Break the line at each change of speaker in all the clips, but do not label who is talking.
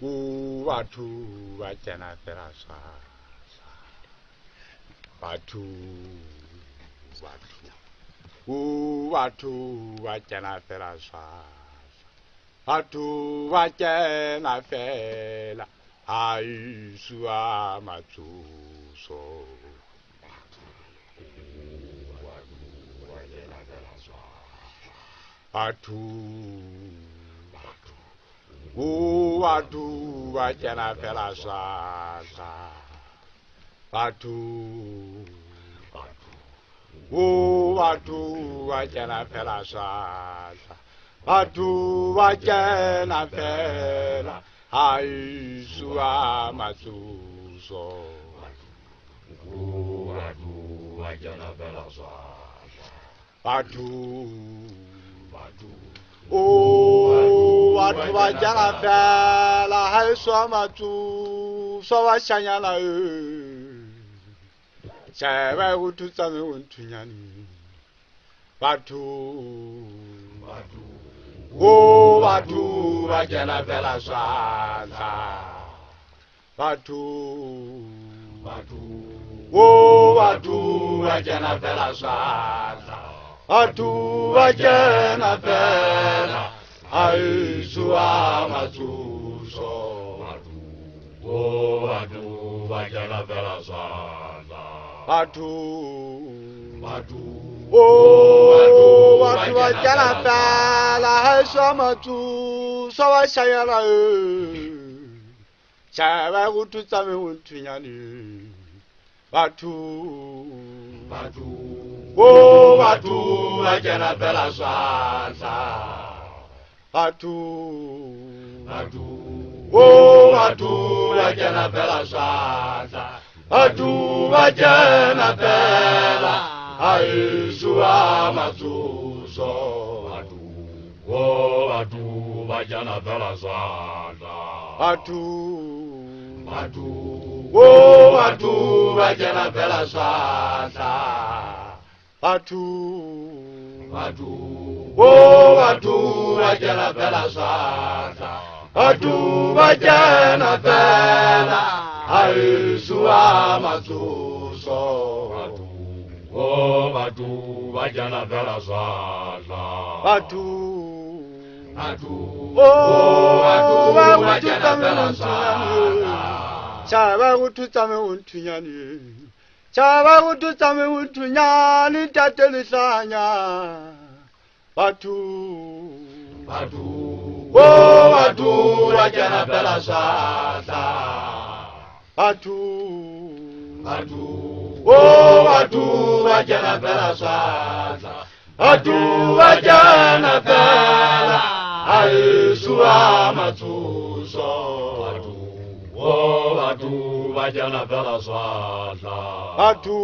batho ba tsena fela sa batho ba tsena fela sa batho ba tsena fela a isua matsoso batho ba tsena fela sa batho ba tsena fela sa batho ba tsena fela a isua matsoso batho ba tsena fela sa batho ba tsena fela a isua matsoso ba shanyana Sebe ututsa me untunyani Batu ba jana fela swaza Batu ba jana fela swaza Batu ba jana fela Aisua matsuso Batu ba jana fela swaza Batu ba jana fela Aisua matsuso wa shayala Sebe ututsa me untunyani Batu ba jana fela swaza Batu ba jana fela swaza Batu ba jana fela Aisua matsuso Batu ba jana fela swaza Batu ba jana fela swaza Batu ba jana fela swaza Batu ba jana fela Aisua matsuso Batu ba jana fela swaza Batu ba jana fela swaza Chaba ututsa me untunyani Chaba ututsa me untunyani tatelisanya Batu ba jana fela swaza Batu ba jana fela swaza Batu ba jana fela Aisua matsuso Batu ba jana fela swaza Batu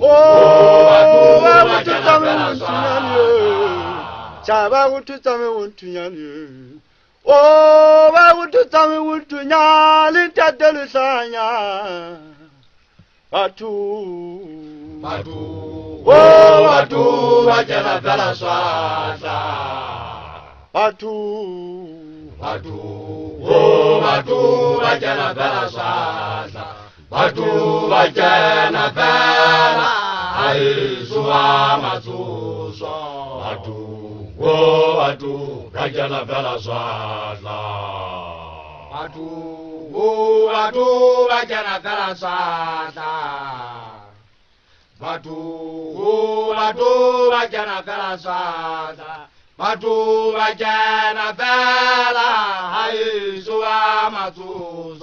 ba jana fela swaza Chaba ututsa me untunyani ba ututsa me untunyani tatelisanya Batu ba jana fela swaza Batu ba jana fela swaza Batu ba jana fela Aisua matsuso Batu ba jana fela swaza Batu ba jana fela swaza Batu ba jana fela swaza Batu ba jana fela Aisua matsuso